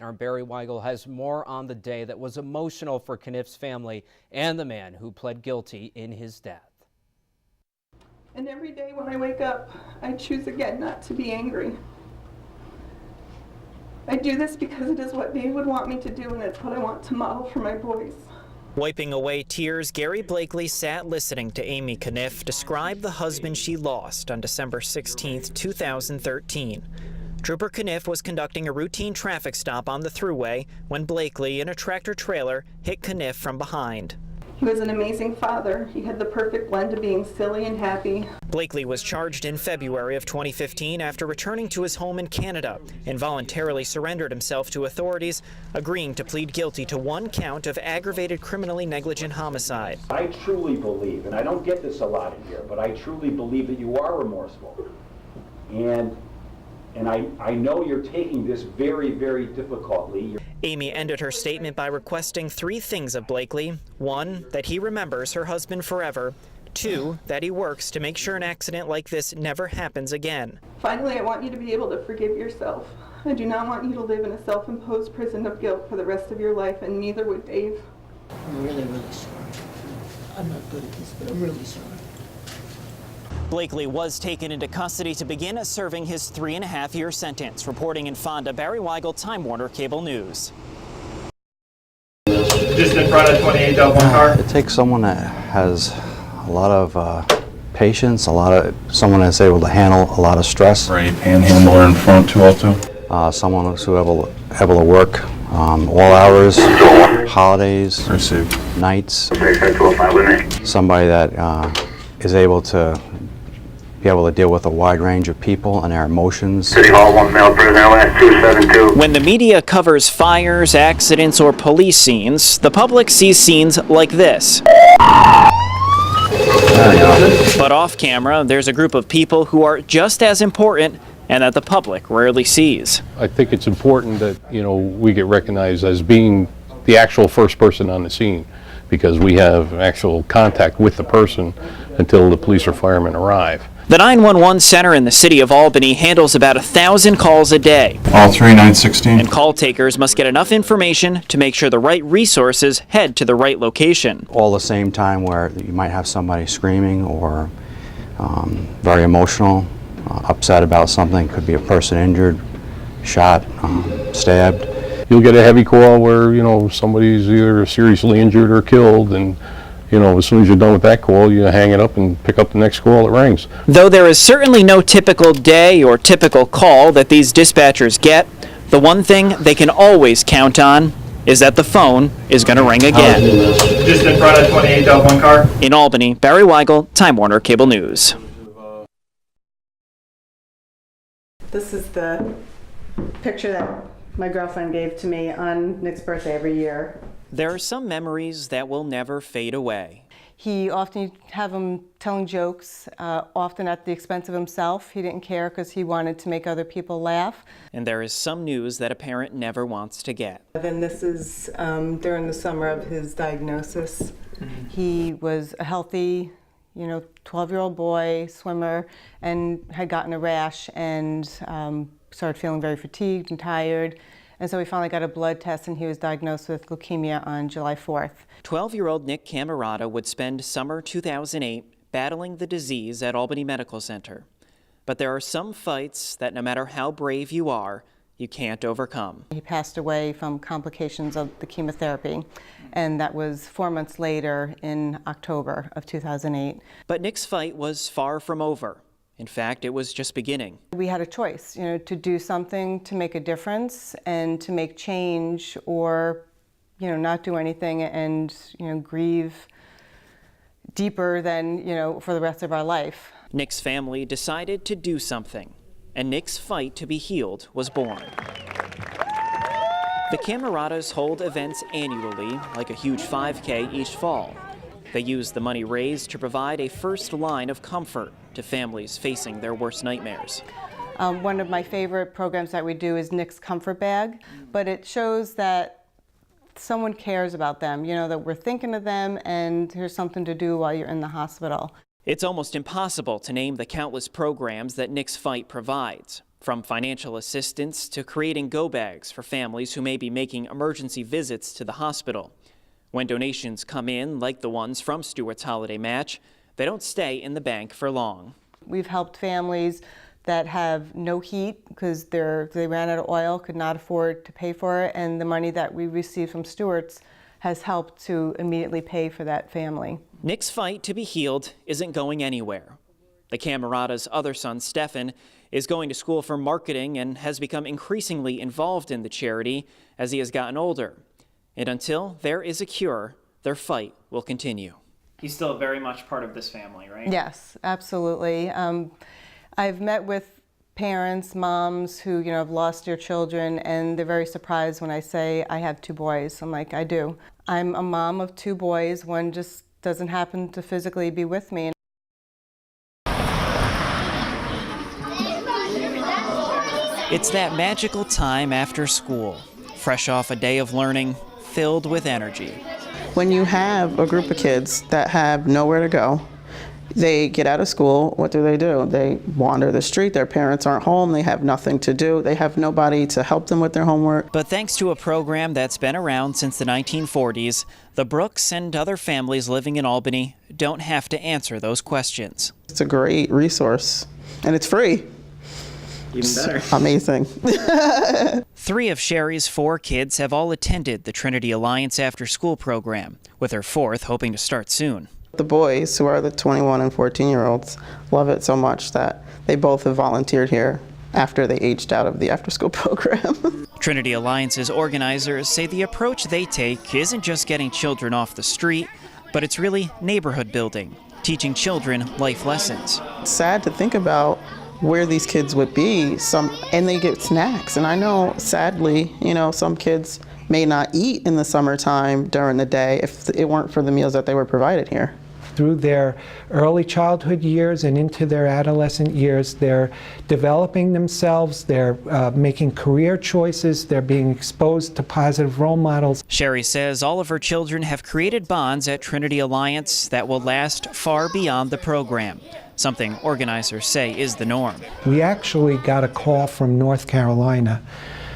Our Barry Wygel has more on the day that was emotional for Kniff's family and the man who pled guilty in his death. And every day when I wake up, I choose again not to be angry. I do this because it is what Dave would want me to do, and it's what I want to model for my boys. Wiping away tears, Gary Blakely sat listening to Amy Kniff describe the husband she lost on December 16, 2013. Trooper Kniff was conducting a routine traffic stop on the thruway when Blakely, in a tractor-trailer, hit Kniff from behind. He was an amazing father. He had the perfect blend of being silly and happy. Blakely was charged in February of 2015 after returning to his home in Canada and voluntarily surrendered himself to authorities, agreeing to plead guilty to 1 count of aggravated criminally negligent homicide. I truly believe, and I don't get this a lot in here, but I truly believe that you are remorseful. And I know you're taking this very, very difficultly. Amy ended her statement by requesting 3 things of Blakely. 1, that he remembers her husband forever. 2, that he works to make sure an accident like this never happens again. Finally, I want you to be able to forgive yourself. I do not want you to live in a self-imposed prison of guilt for the rest of your life, and neither would Dave. I'm really, really sorry. I'm not good at this, but I'm really sorry. Blakely was taken into custody to begin serving his 3.5-year sentence. Reporting in Fonda, Barry Wygel, Time Warner Cable News. Just in front of 28 1 car. It takes someone that has a lot of patience, someone that's able to handle a lot of stress. Right, panhandler in front too also. Someone who's able to work all hours, holidays, nights. Somebody that is able to deal with a wide range of people and their emotions. City Hall, 1 male prisoner, last 272. When the media covers fires, accidents, or police scenes, the public sees scenes like this. But off camera, there's a group of people who are just as important and that the public rarely sees. I think it's important that, we get recognized as being the actual first person on the scene, because we have actual contact with the person until the police or firemen arrive. The 911 center in the city of Albany handles about 1,000 calls a day. All 3916. And call takers must get enough information to make sure the right resources head to the right location. All the same time where you might have somebody screaming or very emotional, upset about something. Could be a person injured, shot, stabbed. You'll get a heavy call where, somebody's either seriously injured or killed, and as soon as you're done with that call, you hang it up and pick up the next call that rings. Though there is certainly no typical day or typical call that these dispatchers get, the one thing they can always count on is that the phone is going to ring again. Just in front of 28 1 car. In Albany, Barry Wygel, Time Warner Cable News. This is the picture that my girlfriend gave to me on Nick's birthday every year. There are some memories that will never fade away. He often have him telling jokes, often at the expense of himself. He didn't care because he wanted to make other people laugh. And there is some news that a parent never wants to get. Then this is during the summer of his diagnosis. He was a healthy, 12-year-old boy, swimmer, and had gotten a rash and started feeling very fatigued and tired. And so we finally got a blood test, and he was diagnosed with leukemia on July 4th. 12-year-old Nick Camerata would spend summer 2008 battling the disease at Albany Medical Center. But there are some fights that no matter how brave you are, you can't overcome. He passed away from complications of the chemotherapy, and that was 4 months later in October of 2008. But Nick's fight was far from over. In fact, it was just beginning. We had a choice, to do something to make a difference and to make change, or, not do anything and, grieve deeper than, for the rest of our life. Nick's family decided to do something, and Nick's fight to be healed was born. The Cameratas hold events annually, like a huge 5K each fall. They use the money raised to provide a first line of comfort to families facing their worst nightmares. One of my favorite programs that we do is Nick's Comfort Bag, but it shows that someone cares about them, that we're thinking of them and here's something to do while you're in the hospital. It's almost impossible to name the countless programs that Nick's Fight provides. From financial assistance to creating go bags for families who may be making emergency visits to the hospital. When donations come in, like the ones from Stewart's Holiday Match, they don't stay in the bank for long. We've helped families that have no heat because they ran out of oil, could not afford to pay for it, and the money that we received from Stewart's has helped to immediately pay for that family. Nick's fight to be healed isn't going anywhere. The Camerata's other son, Stefan, is going to school for marketing and has become increasingly involved in the charity as he has gotten older. And until there is a cure, their fight will continue. He's still very much part of this family, right? Yes, absolutely. I've met with parents, moms who have lost their children, and they're very surprised when I say I have 2 boys. I'm like, I do. I'm a mom of 2 boys. One just doesn't happen to physically be with me. It's that magical time after school, fresh off a day of learning, filled with energy. When you have a group of kids that have nowhere to go, they get out of school, what do? They wander the street, their parents aren't home, they have nothing to do, they have nobody to help them with their homework. But thanks to a program that's been around since the 1940s, the Brooks and other families living in Albany don't have to answer those questions. It's a great resource, and it's free. Even better. Amazing. 3 of Sherry's 4 kids have all attended the Trinity Alliance after-school program, with her 4th hoping to start soon. The boys, who are the 21 and 14-year-olds, love it so much that they both have volunteered here after they aged out of the after-school program. Trinity Alliance's organizers say the approach they take isn't just getting children off the street, but it's really neighborhood building, teaching children life lessons. It's sad to think about where these kids would be, and they get snacks. And I know, sadly, some kids may not eat in the summertime during the day if it weren't for the meals that they were provided here. Through their early childhood years and into their adolescent years, they're developing themselves, they're making career choices, they're being exposed to positive role models. Sherry says all of her children have created bonds at Trinity Alliance that will last far beyond the program, something organizers say is the norm. We actually got a call from North Carolina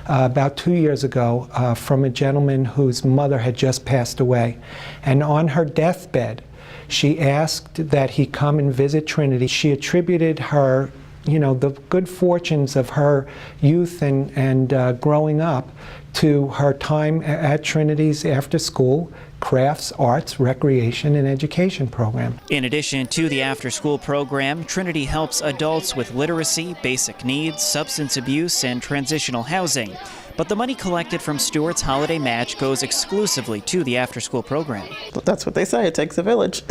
about 2 years ago from a gentleman whose mother had just passed away. And on her deathbed, she asked that he come and visit Trinity. She attributed her, the good fortunes of her youth and growing up to her time at Trinity's after-school crafts, arts, recreation, and education program. In addition to the after-school program, Trinity helps adults with literacy, basic needs, substance abuse, and transitional housing. But the money collected from Stewart's Holiday Match goes exclusively to the after-school program. That's what they say, it takes a village.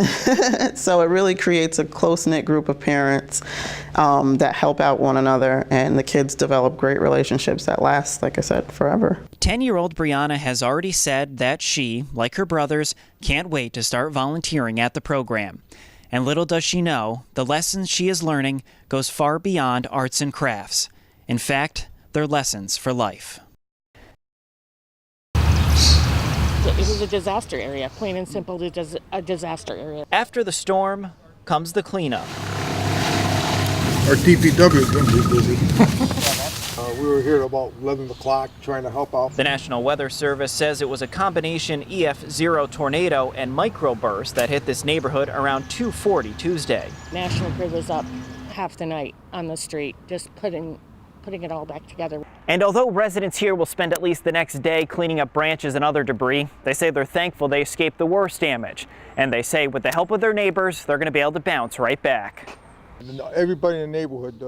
So it really creates a close-knit group of parents that help out one another, and the kids develop great relationships that last, like I said, forever. 10-year-old Brianna has already said that she, like her brothers, can't wait to start volunteering at the program. And little does she know, the lessons she is learning goes far beyond arts and crafts. In fact, they're lessons for life. It was a disaster area, plain and simple, a disaster area. After the storm comes the cleanup. Our DPW is going to be busy. We were here at about 11 o'clock trying to help out. The National Weather Service says it was a combination EF0 tornado and microburst that hit this neighborhood around 2:40 Tuesday. National Grid was up half the night on the street, just putting it all back together. And although residents here will spend at least the next day cleaning up branches and other debris, they say they're thankful they escaped the worst damage. And they say with the help of their neighbors, they're going to be able to bounce right back. Everybody in the neighborhood,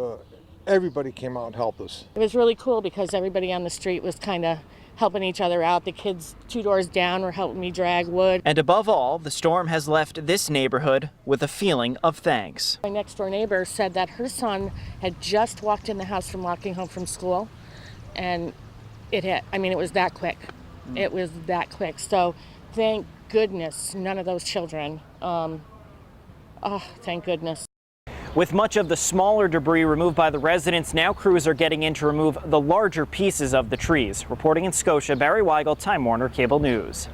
everybody came out and helped us. It was really cool because everybody on the street was kind of helping each other out. The kids 2 doors down were helping me drag wood. And above all, the storm has left this neighborhood with a feeling of thanks. My next door neighbor said that her son had just walked in the house from walking home from school and it hit. I mean, it was that quick. It was that quick. So thank goodness none of those children. Thank goodness. With much of the smaller debris removed by the residents, now crews are getting in to remove the larger pieces of the trees. Reporting in Scotia, Barry Wygel, Time Warner Cable News.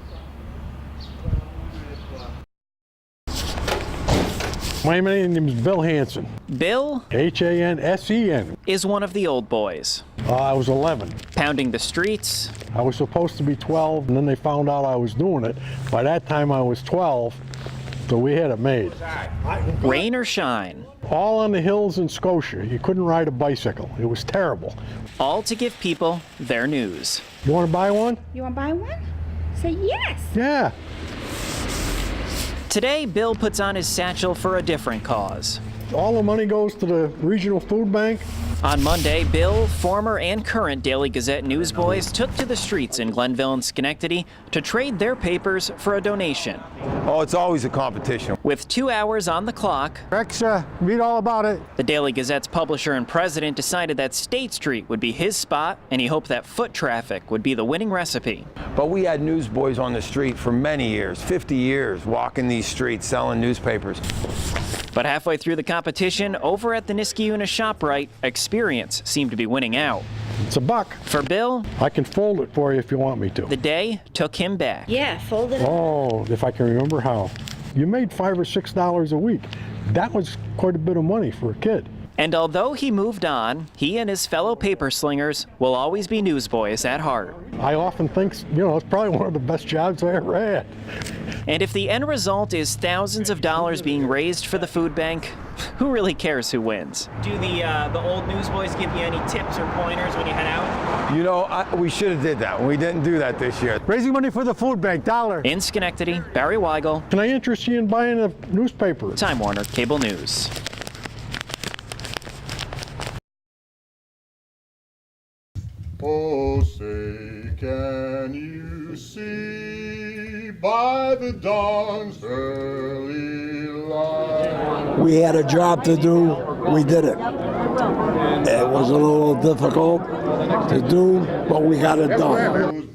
My name is Bill Hansen. Bill Hansen is one of the old boys. I was 11. Pounding the streets. I was supposed to be 12, and then they found out I was doing it. By that time, I was 12, so we had it made. Rain or shine. All on the hills in Scotia. You couldn't ride a bicycle. It was terrible. All to give people their news. You want to buy one? You want to buy one? Say yes. Yeah. Today, Bill puts on his satchel for a different cause. All the money goes to the regional food bank. On Monday, Bill, former and current Daily Gazette newsboys took to the streets in Glenville and Schenectady to trade their papers for a donation. Oh, it's always a competition. With 2 hours on the clock, Extra, read all about it. The Daily Gazette's publisher and president decided that State Street would be his spot, and he hoped that foot traffic would be the winning recipe. But we had newsboys on the street for many years, 50 years, walking these streets, selling newspapers. But halfway through the competition, over at the Niskayuna ShopRite, experience seemed to be winning out. It's $1. For Bill, I can fold it for you if you want me to. the day took him back. Yeah, fold it up. Oh, if I can remember how. You made $5 or $6 a week. That was quite a bit of money for a kid. And although he moved on, he and his fellow paper slingers will always be newsboys at heart. I often think, it's probably one of the best jobs I ever had. And if the end result is thousands of dollars being raised for the food bank, who really cares who wins? Do the old newsboys give you any tips or pointers when you head out? We should have did that. We didn't do that this year. Raising money for the food bank, $1. In Schenectady, Barry Wygel. Can I interest you in buying a newspaper? Time Warner Cable News. Oh, say, can you see by the dawn's early light? We had a job to do. We did it. It was a little difficult to do, but we got it done.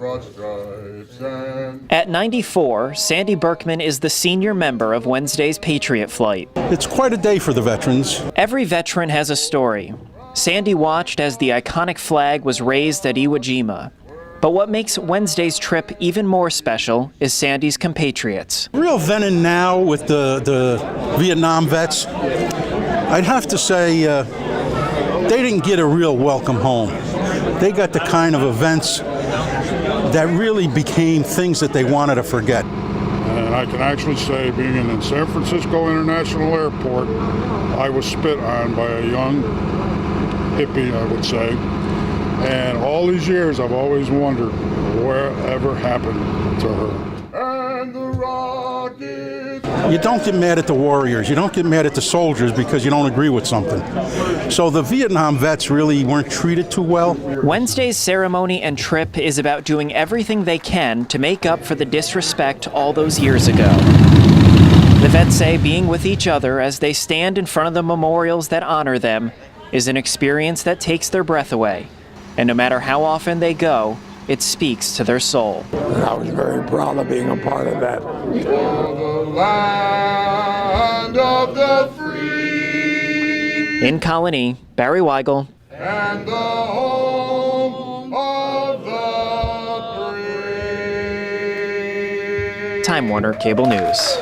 At 94, Sandy Berkman is the senior member of Wednesday's Patriot Flight. It's quite a day for the veterans. Every veteran has a story. Sandy watched as the iconic flag was raised at Iwo Jima. But what makes Wednesday's trip even more special is Sandy's compatriots. Real venom now with the Vietnam vets. I'd have to say they didn't get a real welcome home. They got the kind of events that really became things that they wanted to forget. And I can actually say, being in San Francisco International Airport, I was spit on by a young hippie, I would say. And all these years, I've always wondered whatever happened to her. And the rockets. You don't get mad at the warriors. You don't get mad at the soldiers because you don't agree with something. So the Vietnam vets really weren't treated too well. Wednesday's ceremony and trip is about doing everything they can to make up for the disrespect all those years ago. The vets say being with each other as they stand in front of the memorials that honor them is an experience that takes their breath away. And no matter how often they go, it speaks to their soul. And I was very proud of being a part of that. For the land of the free. In Colony, Barry Wygel. And the home of the brave. Time Warner Cable News.